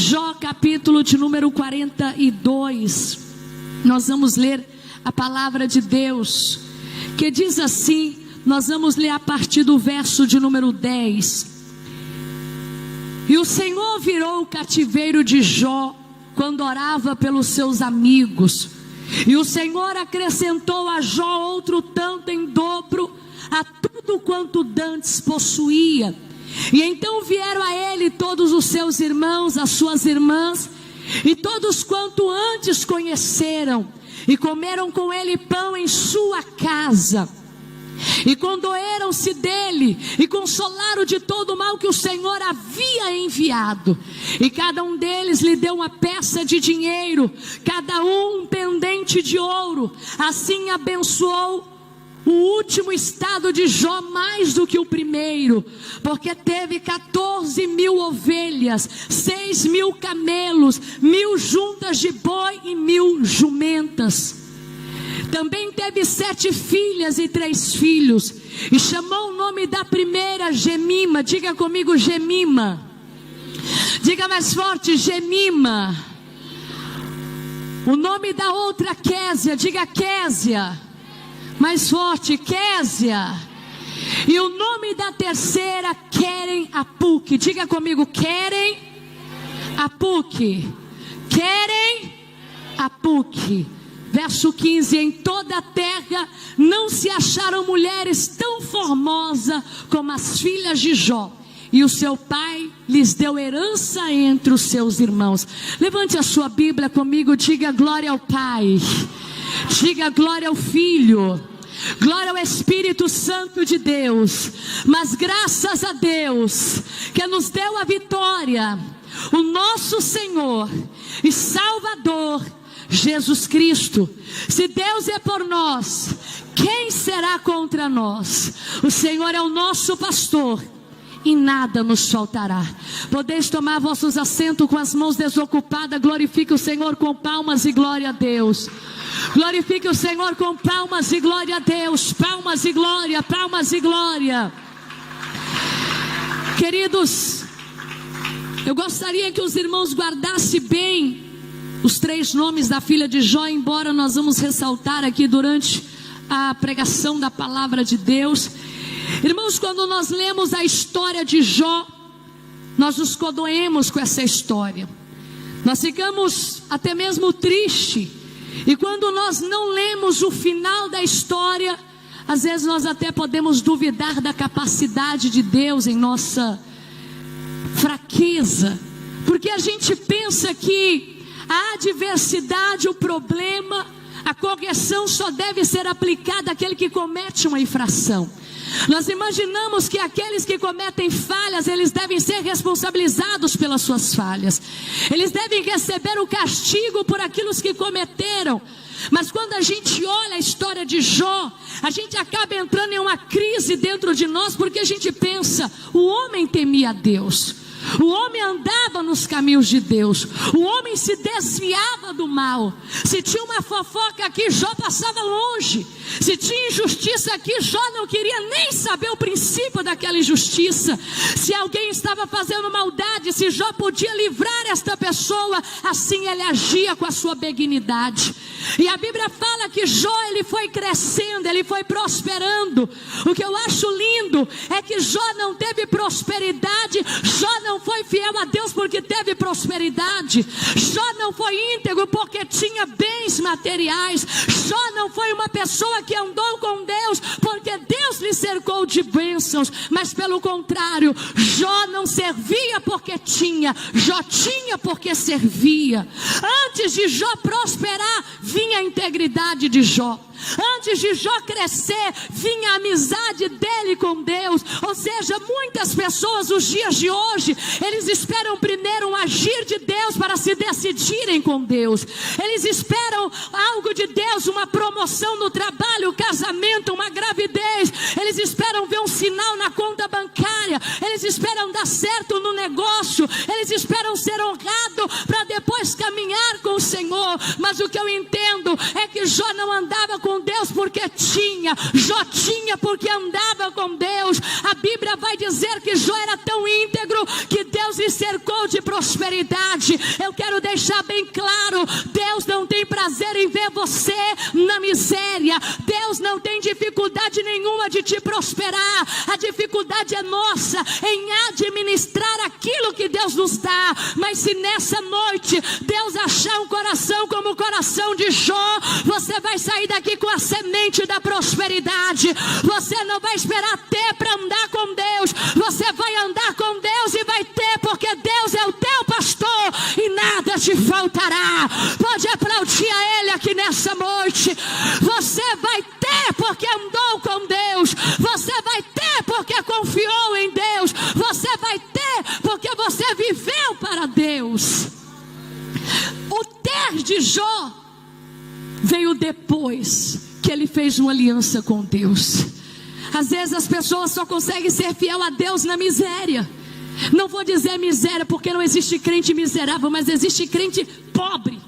Jó, capítulo de número 42. Nós vamos ler a palavra de Deus, que diz assim. Nós vamos ler a partir do verso de número 10. E o Senhor virou o cativeiro de Jó quando orava pelos seus amigos. E o Senhor acrescentou a Jó outro tanto em dobro a tudo quanto dantes possuía. E então vieram a ele todos os seus irmãos, as suas irmãs, e todos quanto antes conheceram, e comeram com ele pão em sua casa. E condoeram-se dele, e consolaram de todo o mal que o Senhor havia enviado. E cada um deles lhe deu uma peça de dinheiro, cada um pendente de ouro. Assim abençoou o último estado de Jó mais do que o primeiro, porque teve 14.000 ovelhas, 6.000 camelos, 1.000 juntas de boi e 1.000 jumentas. Também teve 7 filhas e 3 filhos, e chamou o nome da primeira Gemima. Diga comigo, Gemima. Diga mais forte, Gemima. O nome da outra, Késia. Diga Késia. Mais forte, Késia. E o nome da terceira, Querem Apuque. Diga comigo, Querem Apuque. Querem Apuque. Verso 15, em toda a terra não se acharam mulheres tão formosas como as filhas de Jó. E o seu pai lhes deu herança entre os seus irmãos. Levante a sua Bíblia comigo, diga glória ao Pai. Diga glória ao Filho. Glória ao Espírito Santo de Deus. Mas graças a Deus que nos deu a vitória, o nosso Senhor e Salvador Jesus Cristo. Se Deus é por nós, quem será contra nós? O Senhor é o nosso pastor e nada nos faltará. Podeis tomar vossos assentos com as mãos desocupadas. Glorifique o Senhor com palmas e glória a Deus. Glorifique o Senhor com palmas e glória a Deus. Palmas e glória, palmas e glória. Queridos, eu gostaria que os irmãos guardassem bem os 3 nomes da filha de Jó, embora nós vamos ressaltar aqui durante a pregação da palavra de Deus. Irmãos, quando nós lemos a história de Jó, nós nos condoemos com essa história. Nós ficamos até mesmo tristes. E quando nós não lemos o final da história, às vezes nós até podemos duvidar da capacidade de Deus em nossa fraqueza. Porque a gente pensa que a adversidade, o problema, a correção só deve ser aplicada àquele que comete uma infração. Nós imaginamos que aqueles que cometem falhas, eles devem ser responsabilizados pelas suas falhas. Eles devem receber o castigo por aquilo que cometeram. Mas quando a gente olha a história de Jó, a gente acaba entrando em uma crise dentro de nós, porque a gente pensa, o homem temia a Deus. O homem andava nos caminhos de Deus. O homem se desviava do mal. Se tinha uma fofoca aqui, Jó passava longe. Se tinha injustiça aqui, Jó não queria nem saber o princípio daquela injustiça. Se alguém estava fazendo maldade, se Jó podia livrar esta pessoa, assim ele agia com a sua benignidade. E a Bíblia fala que Jó, ele foi crescendo, ele foi prosperando. O que eu acho lindo é que Jó não teve prosperidade. Jó não foi fiel a Deus porque teve prosperidade. Jó não foi íntegro porque tinha bens materiais. Jó não foi uma pessoa que andou com Deus porque Deus lhe cercou de bênçãos. Mas pelo contrário, Jó não servia porque tinha. Jó tinha porque servia. Antes de Jó prosperar, vinha a integridade de Jó. Antes de Jó crescer, vinha a amizade dele com Deus. Ou seja, muitas pessoas nos dias de hoje, eles esperam primeiro um agir de Deus para se decidirem com Deus. Eles esperam algo de Deus, uma promoção no trabalho, um casamento, uma gravidez. Eles esperam ver um sinal na conta bancária. Eles esperam dar certo no negócio. Eles esperam ser honrados para depois caminhar com o Senhor. Mas o que eu entendo é que Jó não andava com Deus porque tinha. Jó tinha porque andava com Deus. A Bíblia vai dizer que Jó era tão íntegro que Deus Deus lhe cercou de prosperidade. Eu quero deixar bem claro: Deus não tem prazer em ver você na miséria. Deus não tem dificuldade nenhuma de te prosperar. A dificuldade é nossa em administrar aquilo que Deus nos dá. Mas se nessa noite Deus achar um coração como o coração de Jó, você vai sair daqui com a semente da prosperidade. Você não vai esperar ter para andar com Deus. Você vai andar com Deus e vai ter, porque Deus é o teu pastor e nada te faltará. Pode aplaudir a Ele aqui nessa noite. Você vai ter porque andou com Deus. Você vai ter porque confiou em Deus. Você vai ter porque você viveu para Deus. O ter de Jó veio depois que ele fez uma aliança com Deus. Às vezes as pessoas só conseguem ser fiel a Deus na miséria. Não vou dizer miséria porque não existe crente miserável, mas existe crente pobre.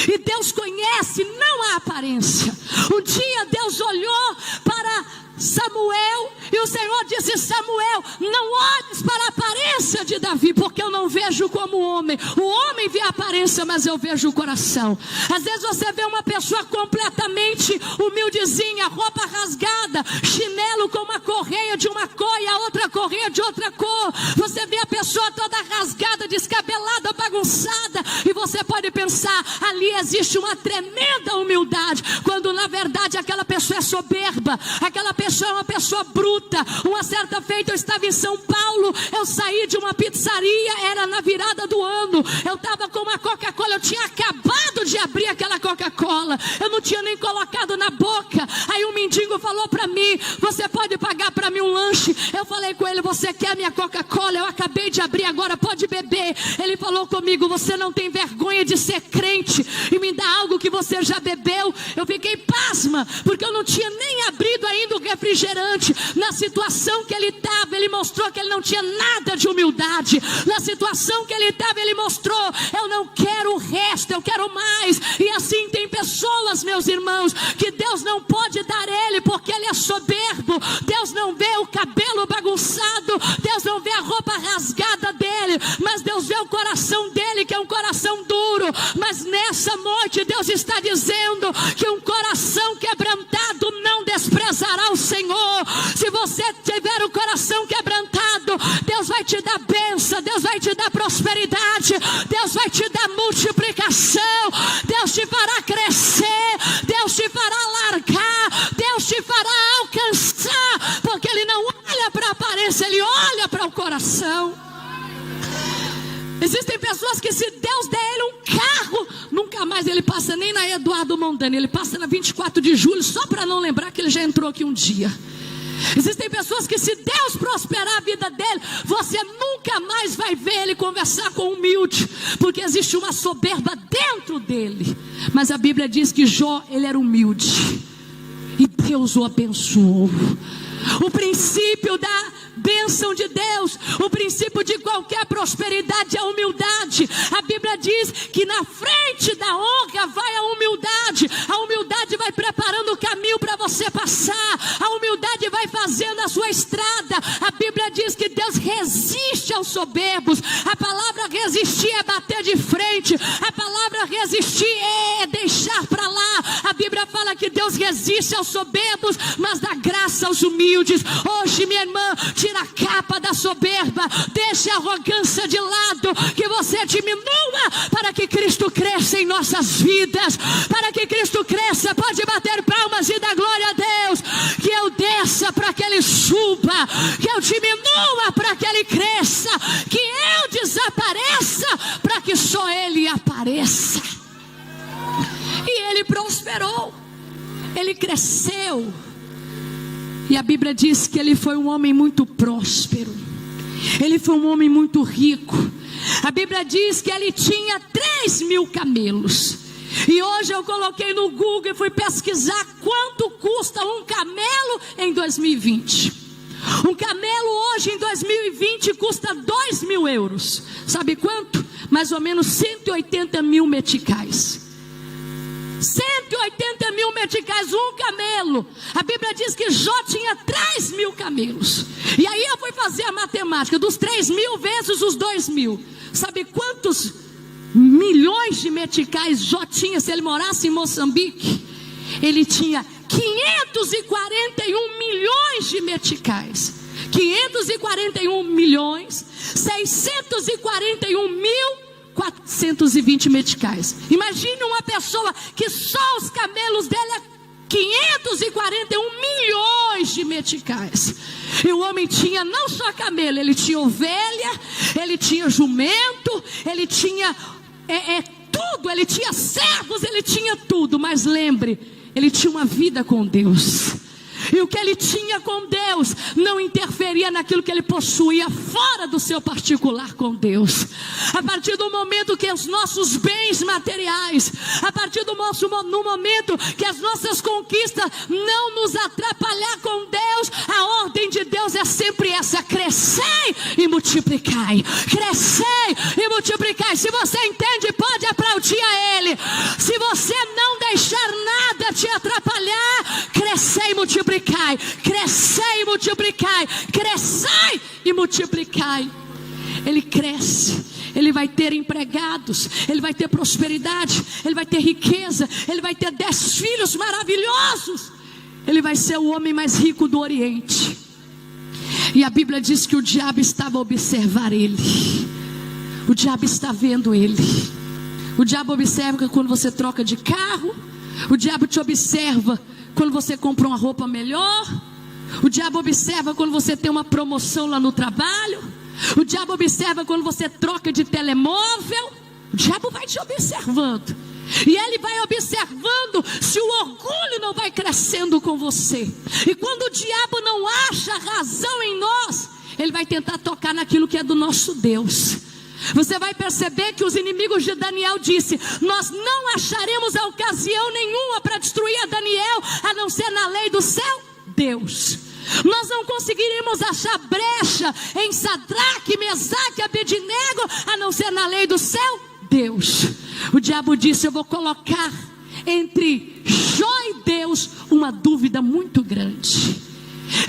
E Deus conhece não a aparência. Um dia Deus olhou para Samuel e o Senhor disse: Samuel, não olhes para a aparência de Davi, porque eu não vejo como homem. O homem vê a aparência, mas eu vejo o coração. Às vezes você vê uma pessoa completamente humildezinha, roupa rasgada, chinelo com uma correia de uma cor e a outra correia de outra cor. Você vê a pessoa toda rasgada, descabelada, bagunçada, e você pode pensar: ali existe uma tremenda humildade, quando na verdade aquela pessoa é soberba, aquela pessoa é uma pessoa bruta. Uma certa feita eu estava em São Paulo, eu saí de uma pizzaria, era na virada do ano, eu estava com uma Coca-Cola, eu tinha acabado de abrir aquela Coca-Cola, eu não tinha nem colocado na boca. Aí um mendigo falou para mim: você pode pagar para mim um lanche? Eu falei com ele: você quer minha Coca-Cola? Eu acabei de abrir agora, pode beber. Ele falou comigo: você não tem vergonha de ser crente e me dar algo que você já bebeu? Eu fiquei pasma, porque eu não tinha nem abrido ainda o refrigerante. Na situação que ele estava, ele mostrou que ele não tinha nada de humildade. Na situação que ele estava, ele mostrou: eu não quero o resto, eu quero mais. E assim tem pessoas, meus irmãos, que Deus não pode dar ele porque ele é soberbo. Deus não vê o cabelo bagunçado, Deus não vê a roupa rasgada dele, mas Deus vê o coração dele, que é um coração duro. Mas nessa noite Deus está dizendo que um coração quebrantado não desprezará o Senhor. Se você tiver o coração quebrantado, Deus vai te dar bênção, Deus vai te dar prosperidade, Deus vai te dar multiplicação, Deus te fará crescer, Deus te fará largar, Deus te fará alcançar, porque Ele não olha para a aparência, Ele olha para o coração. Existem pessoas que, se Deus der ele um carro, nunca mais ele passa nem na Eduardo Mondani, ele passa na 24 de julho, só para não lembrar que ele já entrou aqui um dia. Existem pessoas que, se Deus prosperar a vida dele, você nunca mais vai ver ele conversar com humilde, porque existe uma soberba dentro dele. Mas a Bíblia diz que Jó, ele era humilde, e Deus o abençoou. O princípio da bênção de Deus, o princípio de qualquer prosperidade é a humildade. A Bíblia diz que na frente da honra vai a humildade. A humildade vai preparando o caminho para você passar. A humildade vai fazendo a sua estrada. A Bíblia diz que Deus resiste aos soberbos. A palavra resistir é bater de frente. A palavra resistir é deixar para lá. A Bíblia fala que Deus resiste aos soberbos, mas dá graça aos humildes. Hoje, minha irmã, tira a capa da soberba, deixe a arrogância de lado, que você diminua, para que Cristo cresça em nossas vidas, para que Cristo cresça. Pode bater palmas e dar glória a Deus. Que eu desça para que Ele suba, que eu diminua para que Ele cresça, que eu desapareça para que só Ele apareça. E ele prosperou, ele cresceu. E a Bíblia diz que ele foi um homem muito próspero, ele foi um homem muito rico. A Bíblia diz que ele tinha 3.000 camelos. E hoje eu coloquei no Google e fui pesquisar quanto custa um camelo em 2020. Um camelo hoje em 2020 custa 2.000 euros. Sabe quanto? Mais ou menos 180 mil meticais. 180.000 meticais, um camelo. A Bíblia diz que Jó tinha 3.000 camelos. E aí eu fui fazer a matemática dos 3.000 vezes os 2.000. Sabe quantos milhões de meticais Jó tinha se ele morasse em Moçambique? Ele tinha 541 milhões de meticais. 541 milhões 641.420 meticais. Imagine uma pessoa que só os camelos dela é 541 milhões de meticais. E o homem tinha não só camelo, ele tinha ovelha, ele tinha jumento, ele tinha tudo, ele tinha servos, ele tinha tudo. Mas lembre, ele tinha uma vida com Deus. E o que ele tinha com Deus não interferia naquilo que ele possuía fora do seu particular com Deus. A partir do momento que os nossos bens materiais, a partir do no momento que as nossas conquistas não nos atrapalhar com Deus, a ordem de Deus é sempre essa: crescei e multiplicai. Crescei e multiplicai. Se você entende, pode aplaudir a Ele. Se você não deixar nada te atrapalhar, crescei e multiplicai. Crescei e multiplicai. Crescei e multiplicai. Ele cresce, ele vai ter empregados, ele vai ter prosperidade, ele vai ter riqueza, ele vai ter 10 filhos maravilhosos. Ele vai ser o homem mais rico do Oriente. E a Bíblia diz que o diabo estava a observar ele. O diabo está vendo ele. O diabo observa quando você troca de carro. O diabo te observa quando você compra uma roupa melhor. O diabo observa quando você tem uma promoção lá no trabalho. O diabo observa quando você troca de telemóvel. O diabo vai te observando. E ele vai observando se o orgulho não vai crescendo com você. E quando o diabo não acha razão em nós, ele vai tentar tocar naquilo que é do nosso Deus. Você vai perceber que os inimigos de Daniel disse: nós não acharemos a ocasião nenhuma para destruir a Daniel, a não ser na lei do seu Deus. Nós não conseguiríamos achar brecha em Sadraque, Mesaque e Abednego, a não ser na lei do seu Deus. O diabo disse: eu vou colocar entre Jó e Deus uma dúvida muito grande.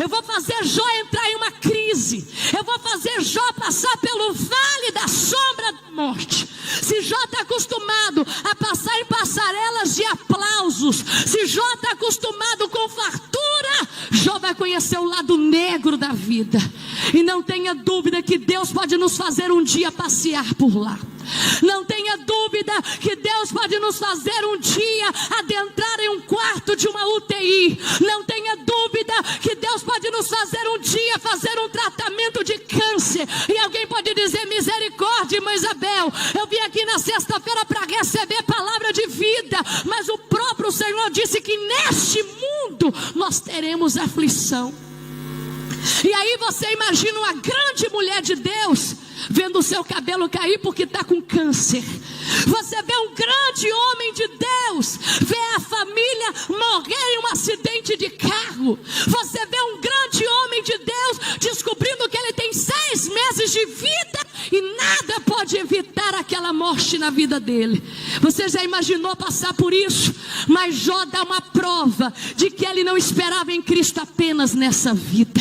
Eu vou fazer Jó entrar em uma crise. Eu vou fazer Jó passar pelo vale da sombra da morte. Se Jó está acostumado a passar em passarelas de aplausos, se Jó está acostumado com fartura, Jó vai conhecer o lado negro da vida. E não tenha dúvida que Deus pode nos fazer um dia passear por lá. Não tenha dúvida que Deus pode nos fazer um dia adentrar em um quarto de uma UTI. Não tenha dúvida que Deus pode nos fazer um dia fazer um tratamento de câncer. E alguém pode dizer: misericórdia, irmã Isabel, eu vim aqui na sexta-feira para receber palavra de vida, mas o próprio Senhor disse que neste mundo nós teremos aflição. E aí você imagina uma grande mulher de Deus vendo o seu cabelo cair porque está com câncer. Você vê um grande homem de Deus vê a família morrer em um acidente de carro. Você vê um grande homem de Deus descobrindo que ele tem 6 meses de vida e nada pode evitar aquela morte na vida dele. Você já imaginou passar por isso? Mas Jó dá uma prova de que ele não esperava em Cristo apenas nessa vida.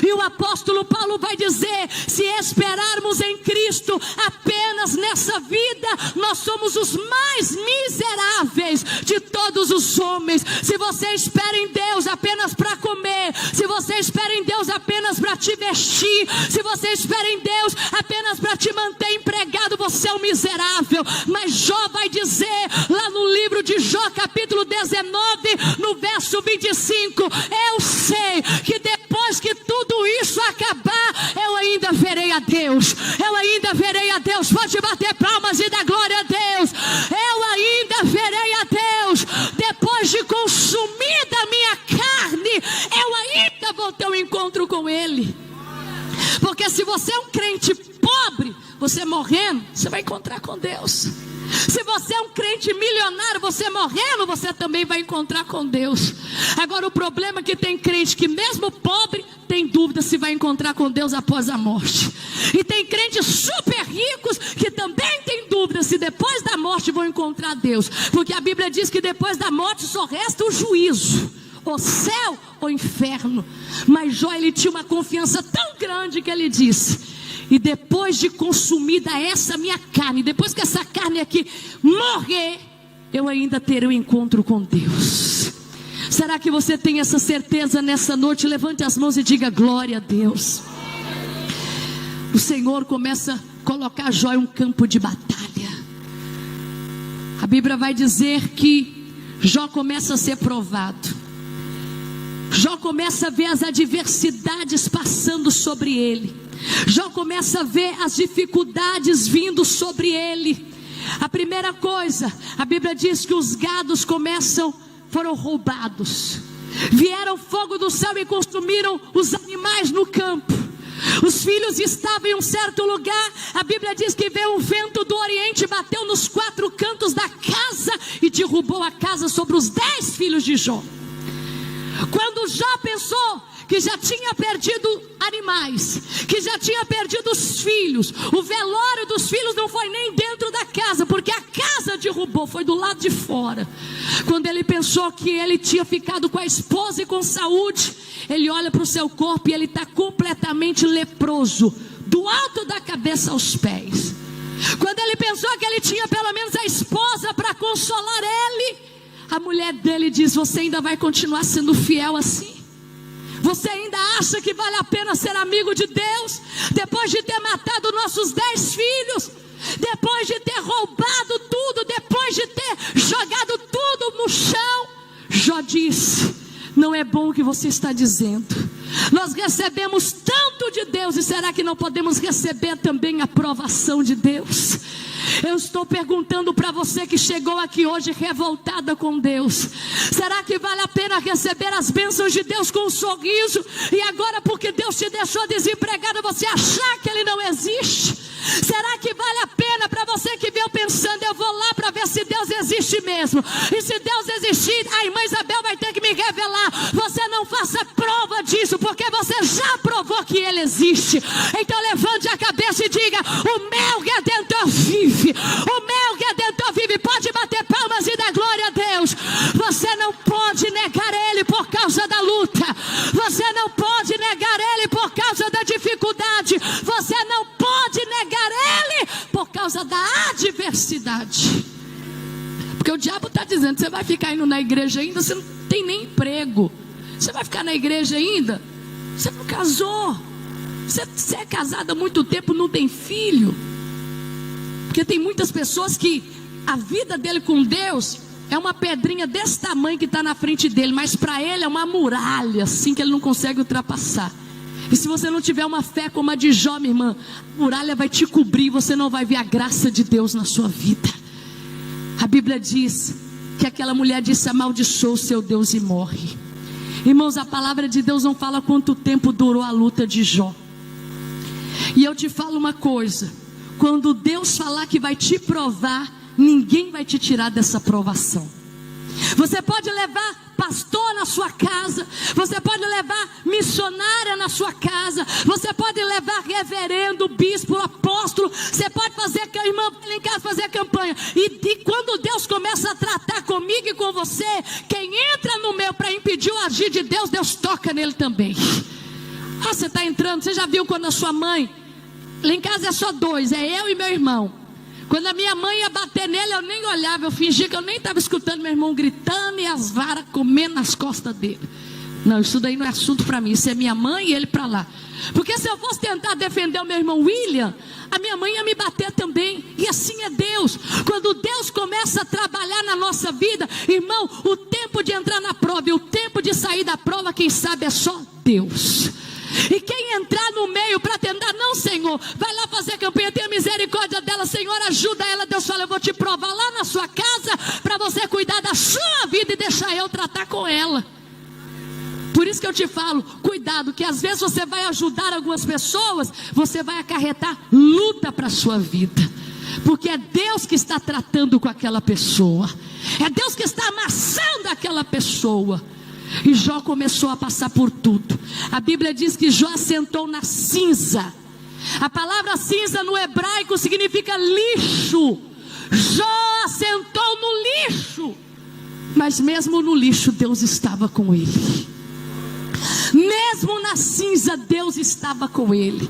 E o apóstolo Paulo vai dizer: se esperarmos em Cristo apenas nessa vida, nós somos os mais miseráveis de todos os homens. Se você espera em Deus apenas para comer, se você espera em Deus apenas para te vestir, se você espera em Deus apenas para te manter empregado, você é um miserável. Mas Jó vai dizer lá no livro de Jó, capítulo 19, no verso 25: eu sei que depois que tudo isso acabar, eu ainda verei a Deus. Eu ainda verei a Deus. Pode bater palmas e dar glória a Deus. Eu ainda verei a Deus. Depois de consumida a minha carne, eu ainda vou ter um encontro com Ele. Porque se você é um crente pobre, você morrendo, você vai encontrar com Deus. Se você é um crente milionário, você morrendo, você também vai encontrar com Deus. Agora o problema é que tem crente que mesmo pobre tem dúvida se vai encontrar com Deus após a morte. E tem crentes super ricos que também tem dúvida dúvida se depois da morte vão encontrar Deus, porque a Bíblia diz que depois da morte só resta o juízo, o céu ou o inferno. Mas Jó, ele tinha uma confiança tão grande que ele disse: e depois de consumida essa minha carne, depois que essa carne aqui morrer, eu ainda terei um encontro com Deus. Será que você tem essa certeza nessa noite? Levante as mãos e diga glória a Deus. O Senhor começa a colocar Jó em um campo de batalha. A Bíblia vai dizer que Jó começa a ser provado. Jó começa a ver as adversidades passando sobre ele. Jó começa a ver as dificuldades vindo sobre ele. A primeira coisa, a Bíblia diz que os gados foram roubados. Vieram fogo do céu e consumiram os animais no campo. Os filhos estavam em um certo lugar. A Bíblia diz que veio um vento do Oriente, bateu nos 4 cantos da casa e derrubou a casa sobre os 10 filhos de Jó. Quando Jó pensou que já tinha perdido animais, que já tinha perdido os filhos, o velório dos filhos não foi nem dentro da casa, porque a casa derrubou, foi do lado de fora. Quando ele pensou que ele tinha ficado com a esposa e com saúde, ele olha para o seu corpo e ele está completamente leproso, do alto da cabeça aos pés. Quando ele pensou que ele tinha pelo menos a esposa para consolar ele, a mulher dele diz: você ainda vai continuar sendo fiel assim? Você ainda acha que vale a pena ser amigo de Deus? Depois de ter matado nossos 10 filhos, depois de ter roubado tudo, depois de ter jogado tudo no chão, Jó disse: não é bom o que você está dizendo. Nós recebemos tanto de Deus, e será que não podemos receber também a aprovação de Deus? Eu estou perguntando para você que chegou aqui hoje revoltada com Deus: será que vale a pena receber as bênçãos de Deus com um sorriso, e agora porque Deus te deixou desempregada você achar que Ele não existe? Será que vale a pena para você que veio pensando: eu vou lá para ver se Deus existe mesmo, e se Deus existir, a irmã Isabel vai ter que me revelar? Você não faça prova disso, porque você já provou que Ele existe. Então levante a cabeça e diga: o meu Redentor vive. O meu Redentor vive. Pode bater palmas e dar glória a Deus. Você não pode negar Ele por causa da luta. Você não pode negar Ele por causa da dificuldade. Você não pode negar Ele por causa da adversidade. Porque o diabo está dizendo: você vai ficar indo na igreja ainda, você não tem nem emprego. Você vai ficar na igreja ainda, você não casou. Você é casada há muito tempo, não tem filho. Porque tem muitas pessoas que a vida dele com Deus é uma pedrinha desse tamanho que está na frente dele, mas para ele é uma muralha assim que ele não consegue ultrapassar. E se você não tiver uma fé como a de Jó, minha irmã, a muralha vai te cobrir, você não vai ver a graça de Deus na sua vida. A Bíblia diz que aquela mulher disse: amaldiçoa o seu Deus e morre. Irmãos, a palavra de Deus não fala quanto tempo durou a luta de Jó. E eu te falo uma coisa: quando Deus falar que vai te provar, ninguém vai te tirar dessa provação. Você pode levar pastor na sua casa, você pode levar missionária na sua casa, você pode levar reverendo, bispo, apóstolo, você pode fazer, irmã, lá em casa fazer campanha, e quando Deus começa a tratar comigo e com você, quem entra no meu para impedir o agir de Deus, Deus toca nele também. Ah, você está entrando, você já viu quando a sua mãe, lá em casa é só 2, é eu e meu irmão. Quando a minha mãe ia bater nele, eu nem olhava, eu fingia que eu nem estava escutando meu irmão gritando e as varas comendo nas costas dele. Não, isso daí não é assunto para mim, isso é minha mãe e ele para lá. Porque se eu fosse tentar defender o meu irmão William, a minha mãe ia me bater também. E assim é Deus. Quando Deus começa a trabalhar na nossa vida, irmão, o tempo de entrar na prova e o tempo de sair da prova, quem sabe é só Deus. E quem entrar no meio para tentar: não, Senhor, vai lá fazer campanha, tenha misericórdia dela, Senhor, ajuda ela. Deus fala: eu vou te provar lá na sua casa, para você cuidar da sua vida e deixar eu tratar com ela. Por isso que eu te falo, cuidado, que às vezes você vai ajudar algumas pessoas, você vai acarretar luta para a sua vida. Porque é Deus que está tratando com aquela pessoa, é Deus que está amassando aquela pessoa. E Jó começou a passar por tudo. A Bíblia diz que Jó assentou na cinza. A palavra cinza no hebraico significa lixo, Jó assentou no lixo, mas mesmo no lixo Deus estava com ele. Mesmo na cinza Deus estava com ele.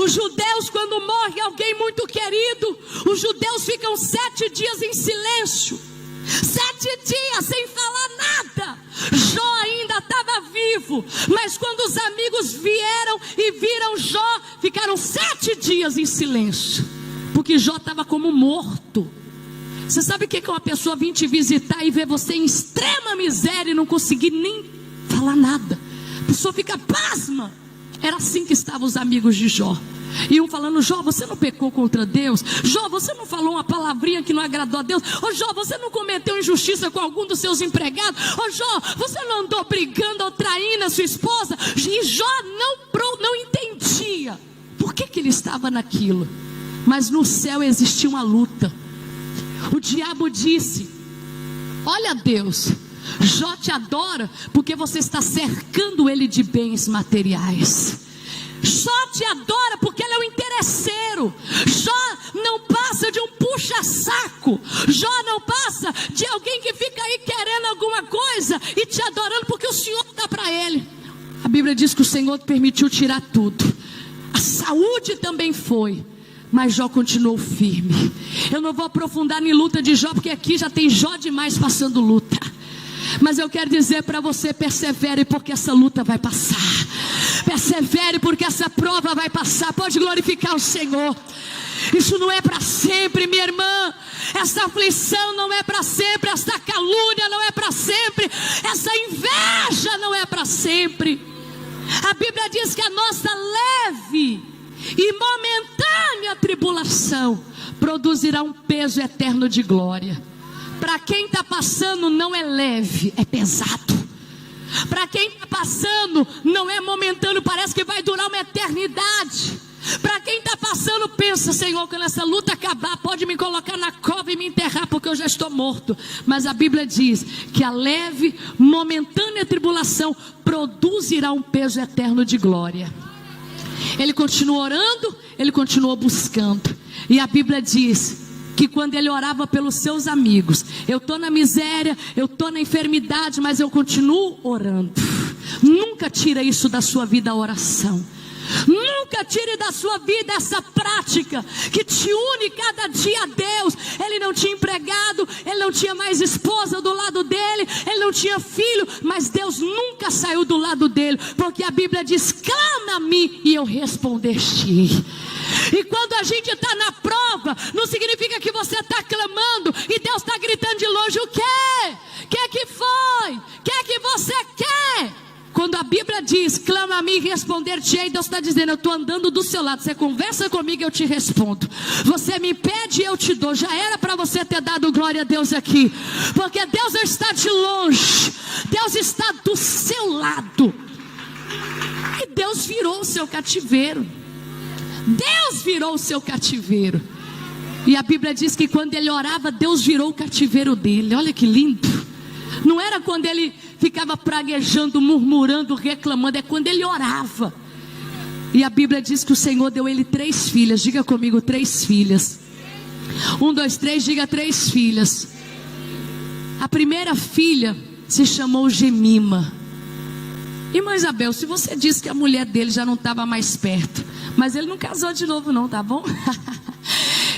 Os judeus, quando morre alguém muito querido, os judeus ficam 7 dias em silêncio, 7 dias sem falar nada. Jó ainda estava vivo, mas quando os amigos vieram e viram Jó, ficaram 7 dias em silêncio, porque Jó estava como morto. Você sabe o que é uma pessoa vir te visitar e ver você em extrema miséria e não conseguir nem falar nada? A pessoa fica pasma. Era assim que estavam os amigos de Jó. E um falando: Jó, você não pecou contra Deus? Jó, você não falou uma palavrinha que não agradou a Deus? Ô Jó, você não cometeu injustiça com algum dos seus empregados? Ô Jó, você não andou brigando ou traindo a sua esposa? E Jó não entendia por que ele estava naquilo. Mas no céu existia uma luta. O diabo disse: olha Deus, Jó te adora porque você está cercando ele de bens materiais. Jó te adora porque ele é um interesseiro. Jó não passa de um puxa-saco. Jó não passa de alguém que fica aí querendo alguma coisa e te adorando porque o Senhor dá para ele. A Bíblia diz que o Senhor permitiu tirar tudo. A saúde também foi, mas Jó continuou firme. Eu não vou aprofundar em luta de Jó, porque aqui já tem Jó demais passando luta. Mas eu quero dizer para você: persevere, porque essa luta vai passar. Persevere, porque essa prova vai passar. Pode glorificar o Senhor. Isso não é para sempre, minha irmã. Essa aflição não é para sempre. Essa calúnia não é para sempre. Essa inveja não é para sempre. A Bíblia diz que a nossa leve e momentânea tribulação produzirá um peso eterno de glória. Para quem está passando não é leve, é pesado. Para quem está passando não é momentâneo, parece que vai durar uma eternidade. Para quem está passando, pensa: Senhor, quando essa luta acabar, pode me colocar na cova e me enterrar, porque eu já estou morto. Mas a Bíblia diz que a leve, momentânea tribulação produzirá um peso eterno de glória. Ele continuou orando, ele continuou buscando. E a Bíblia diz que quando ele orava pelos seus amigos: eu estou na miséria, eu estou na enfermidade, mas eu continuo orando. Nunca tira isso da sua vida, a oração. Nunca tire da sua vida essa prática que te une cada dia a Deus. Ele não tinha empregado, ele não tinha mais esposa do lado dele, ele não tinha filho, mas Deus nunca saiu do lado dele, porque a Bíblia diz: clama a mim e eu responder-te. E quando a gente está na prova, não significa que você está clamando e Deus está gritando de longe: o quê? O que é que foi? O que é que você quer? Quando a Bíblia diz: clama a mim e responder-te-ei, Deus está dizendo: eu estou andando do seu lado. Você conversa comigo e eu te respondo. Você me pede e eu te dou. Já era para você ter dado glória a Deus aqui, porque Deus não está de longe, Deus está do seu lado. E Deus virou o seu cativeiro. Deus virou o seu cativeiro. E a Bíblia diz que quando ele orava, Deus virou o cativeiro dele. Olha que lindo. Não era quando ele ficava praguejando, murmurando, reclamando. É quando ele orava. E a Bíblia diz que o Senhor deu ele 3 filhas. Diga comigo: 3 filhas. 1, 2, 3, diga 3 filhas. A primeira filha se chamou Gemima. Irmã Isabel, se você disse que a mulher dele já não estava mais perto, mas ele não casou de novo não, tá bom?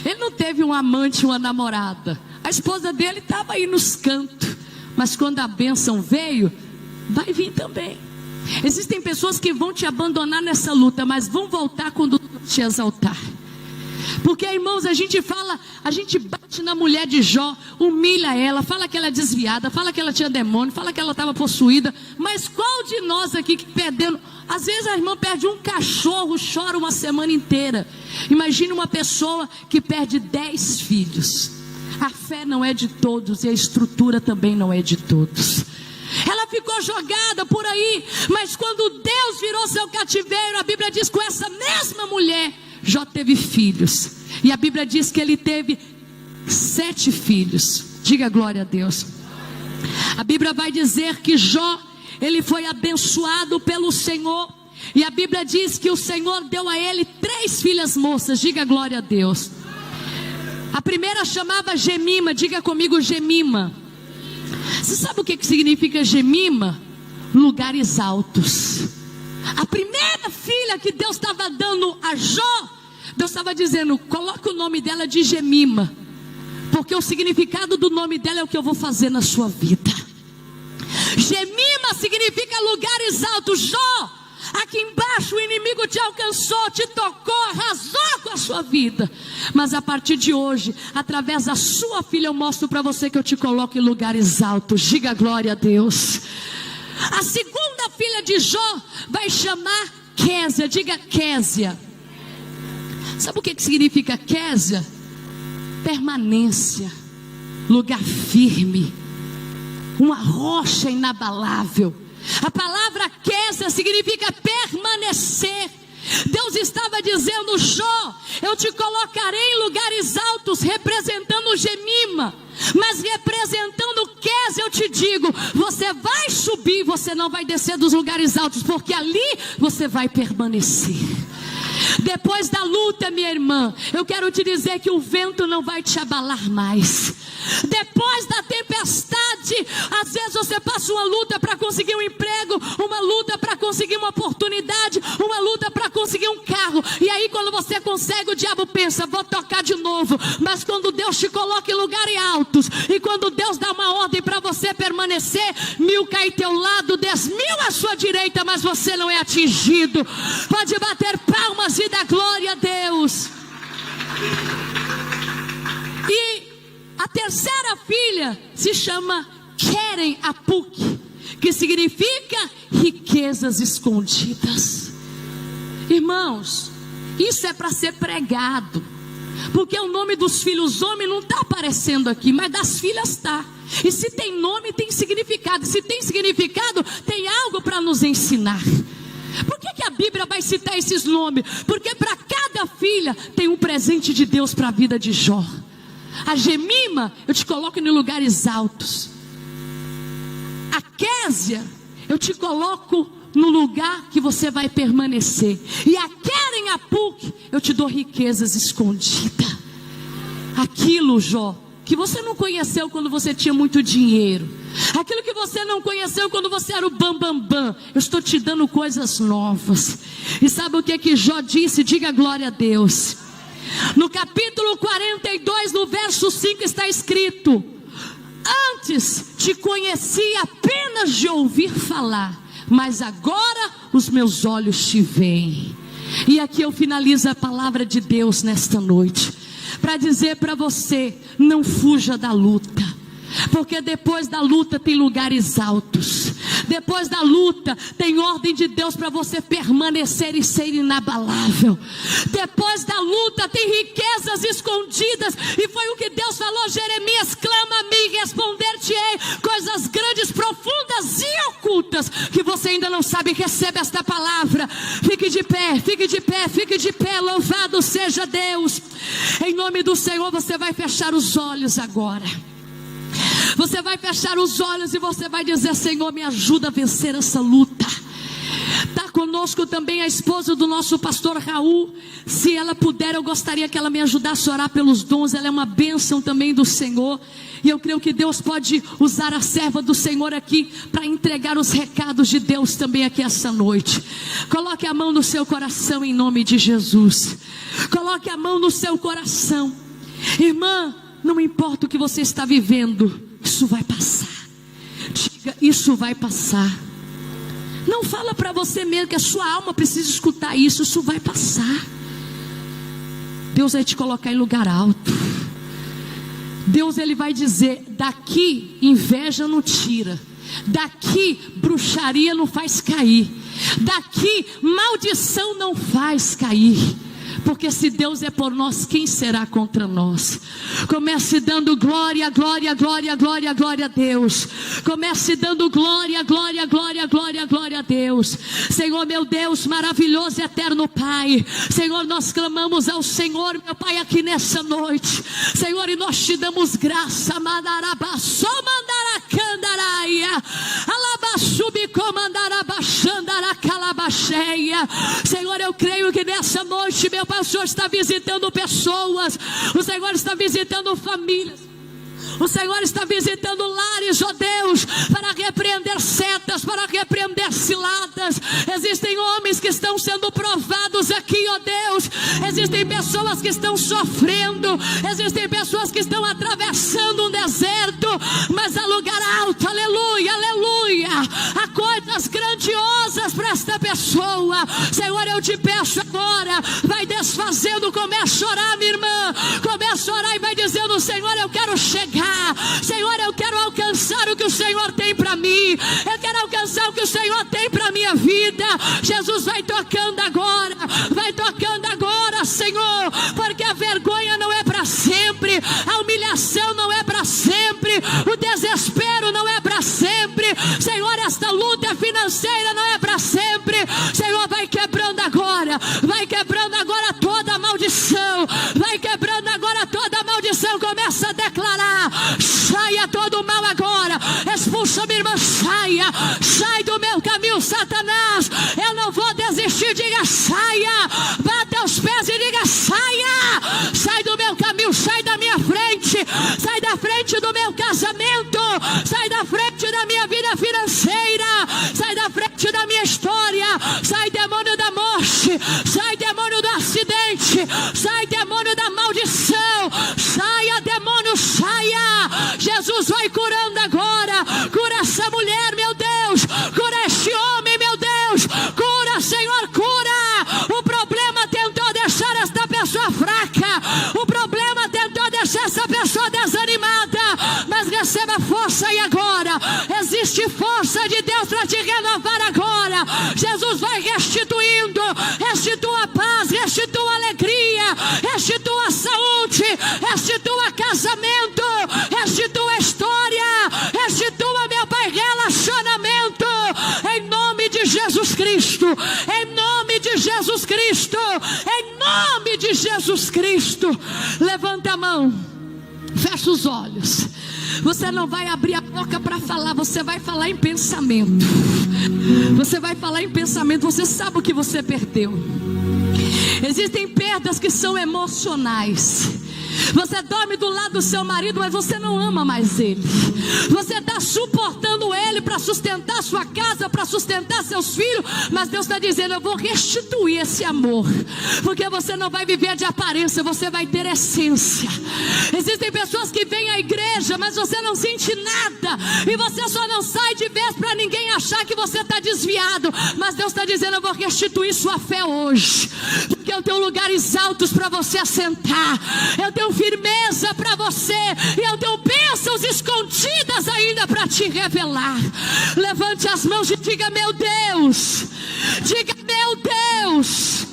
Ele não teve um amante, uma namorada. A esposa dele estava aí nos cantos. Mas quando a bênção veio, vai vir também. Existem pessoas que vão te abandonar nessa luta, mas vão voltar quando te exaltar. Porque, irmãos, a gente bate na mulher de Jó, humilha ela, fala que ela é desviada, fala que ela tinha demônio, fala que ela estava possuída. Mas qual de nós aqui que perdendo? Às vezes a irmã perde um cachorro, chora uma semana inteira. Imagine uma pessoa que perde 10 filhos. A fé não é de todos e a estrutura também não é de todos. Ela ficou jogada por aí, mas quando Deus virou seu cativeiro, a Bíblia diz que com essa mesma mulher Jó teve filhos. E a Bíblia diz que ele teve 7 filhos. Diga glória a Deus. A Bíblia vai dizer que Jó, ele foi abençoado pelo Senhor. E a Bíblia diz que o Senhor deu a ele 3 filhas moças. Diga glória a Deus. A primeira chamava Gemima. Diga comigo, Gemima. Você sabe o que significa Gemima? Lugares altos. A primeira filha que Deus estava dando a Jó, Deus estava dizendo: coloca o nome dela de Gemima, porque o significado do nome dela é o que eu vou fazer na sua vida. Gemima significa lugares altos. Jó, aqui embaixo o inimigo te alcançou, te tocou, arrasou com a sua vida. Mas a partir de hoje, através da sua filha, eu mostro para você que eu te coloco em lugares altos. Diga glória a Deus. A segunda filha de Jó vai chamar Késia. Diga Késia. Sabe o que significa Késia? Permanência, lugar firme, uma rocha inabalável. A palavra Késia significa permanecer. Deus estava dizendo: Jó, eu te colocarei em lugares altos, representando Gemima, mas representando Késia, eu te digo: você vai subir, você não vai descer dos lugares altos, porque ali você vai permanecer. Depois da luta, minha irmã, eu quero te dizer que o vento não vai te abalar mais. Depois da tempestade, às vezes você passa uma luta para conseguir um emprego, uma luta para conseguir uma oportunidade, uma luta para conseguir um carro. E aí quando você consegue, o diabo pensa: vou tocar de novo. Mas quando Deus te coloca em lugares altos, e quando Deus dá uma ordem para você permanecer, 1000 cai ao teu lado, 10.000 à sua direita, mas você não é atingido. Pode bater palmas e dar glória a Deus. E a terceira filha se chama Querem Apuk, que significa riquezas escondidas. Irmãos, isso é para ser pregado, porque o nome dos filhos homens não está aparecendo aqui, mas das filhas está. E se tem nome, tem significado. Se tem significado, tem algo para nos ensinar. Por que a Bíblia vai citar esses nomes? Porque para cada filha tem um presente de Deus para a vida de Jó. A Gemima, eu te coloco em lugares altos. A Késia, eu te coloco no lugar que você vai permanecer. E a Querem Apuk, eu te dou riquezas escondidas. Aquilo, Jó, que você não conheceu quando você tinha muito dinheiro, aquilo que você não conheceu quando você era o bambambam, eu estou te dando coisas novas. E sabe o que Jó disse? Diga glória a Deus. No capítulo 42, no verso 5 está escrito: antes te conheci apenas de ouvir falar, mas agora os meus olhos te veem. E aqui eu finalizo a palavra de Deus nesta noite, para dizer para você: não fuja da luta, porque depois da luta tem lugares altos. Depois da luta tem ordem de Deus para você permanecer e ser inabalável. Depois da luta tem riquezas escondidas, e foi o que Deus falou: Jeremias, clama a mim, responder-te-ei coisas grandes, profundas e ocultas, que você ainda não sabe. Receba esta palavra. Fique de pé, fique de pé, fique de pé. Louvado seja Deus. Em nome do Senhor, você vai fechar os olhos agora. Você vai fechar os olhos e você vai dizer: Senhor, me ajuda a vencer essa luta. Está conosco também a esposa do nosso pastor Raul. Se ela puder, eu gostaria que ela me ajudasse a orar pelos dons. Ela é uma bênção também do Senhor. E eu creio que Deus pode usar a serva do Senhor aqui para entregar os recados de Deus também aqui essa noite. Coloque a mão no seu coração em nome de Jesus. Coloque a mão no seu coração. Irmã, não importa o que você está vivendo, isso vai passar. Diga: isso vai passar. Não fala para você mesmo que a sua alma precisa escutar isso. Isso vai passar. Deus vai te colocar em lugar alto. Deus, Ele vai dizer: daqui inveja não tira, daqui bruxaria não faz cair, daqui maldição não faz cair. Porque se Deus é por nós, quem será contra nós? Comece dando glória, glória, glória, glória, glória a Deus. Comece dando glória, glória, glória, glória, glória a Deus. Senhor, meu Deus, maravilhoso e eterno Pai. Senhor, nós clamamos ao Senhor, meu Pai, aqui nessa noite. Senhor, e nós te damos graça. Mandarabaçô, mandaracandaraia, alabassubi, comandarabaxanda. Senhor, eu creio que nessa noite, meu Pai, o Senhor está visitando pessoas, o Senhor está visitando famílias, o Senhor está visitando lares, ó Deus, para repreender setas, para repreender ciladas. Existem homens que estão sendo provados aqui, ó Deus. Existem pessoas que estão sofrendo, existem pessoas que estão atravessando um deserto, mas há lugar alto, aleluia, aleluia. Há coisas grandiosas para esta pessoa. Senhor, eu te peço agora, vai desfazendo, começa a orar, minha irmã, começa a orar e vai dizendo: Senhor, eu quero chegar. Senhor, eu quero alcançar o que o Senhor tem para mim. Eu quero alcançar o que o Senhor tem para minha vida. Jesus, vai tocando agora, Senhor, porque a vergonha não é para sempre, a humilhação não é para sempre, o desespero não é para sempre. Senhor, esta luta financeira não é para sempre. Senhor, vai quebrando agora toda a maldição, vai quebrando agora toda a maldição. Começa a declarar: saia todo o mal agora, expulsa minha irmã, sai do meu caminho, Satanás. Eu não vou desistir, diga saia, bata os pés e diga saia, sai do meu caminho, sai da minha frente, sai da frente do meu casamento, sai da frente da minha vida financeira, sai da frente da minha história. Sai demônio da morte, sai demônio do acidente, sai demônio da maldição, saia demônio, saia. Jesus vai curando agora, cura essa mulher, meu Deus, cura este homem, meu Deus, cura, Senhor, cura. O problema tentou deixar esta pessoa fraca, o problema tentou deixar essa pessoa desanimada, mas receba força. E agora existe força de Deus para te renovar agora. Jesus vai restituindo, restitua a paz, restitua a alegria, restitua a saúde, restitua casamento, restitua a história, restitua, meu Pai, relacionamento, em nome de Jesus Cristo, em nome de Jesus Cristo, em nome de Jesus Cristo. Levanta a mão, fecha os olhos. Você não vai abrir a boca para falar, você vai falar em pensamento. Você vai falar em pensamento. Você sabe o que você perdeu. Existem perdas que são emocionais. Você dorme do lado do seu marido, mas você não ama mais ele. Você está suportando ele para sustentar sua casa, para sustentar seus filhos, mas Deus está dizendo: eu vou restituir esse amor, porque você não vai viver de aparência, você vai ter essência. Existem pessoas que vêm à igreja, mas você não sente nada, e você só não sai de vez para ninguém achar que você está desviado. Mas Deus está dizendo: eu vou restituir sua fé hoje, porque eu tenho lugares altos para você assentar, eu tenho firmeza para você, e eu tenho bênçãos escondidas ainda para te revelar. Levante as mãos e diga: meu Deus, diga: meu Deus,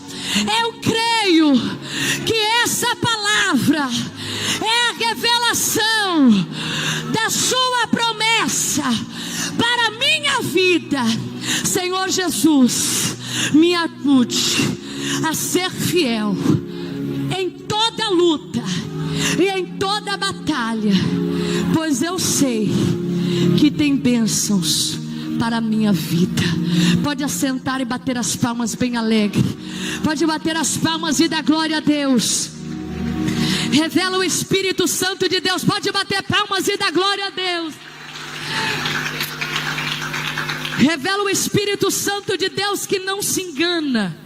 eu creio que essa palavra é a revelação da sua promessa para a minha vida. Senhor Jesus, me ajude a ser fiel em toda luta e em toda batalha, pois eu sei que tem bênçãos para a minha vida. Pode assentar e bater as palmas bem alegre. Pode bater as palmas e dar glória a Deus. Revela o Espírito Santo de Deus. Pode bater palmas e dar glória a Deus. Revela o Espírito Santo de Deus que não se engana.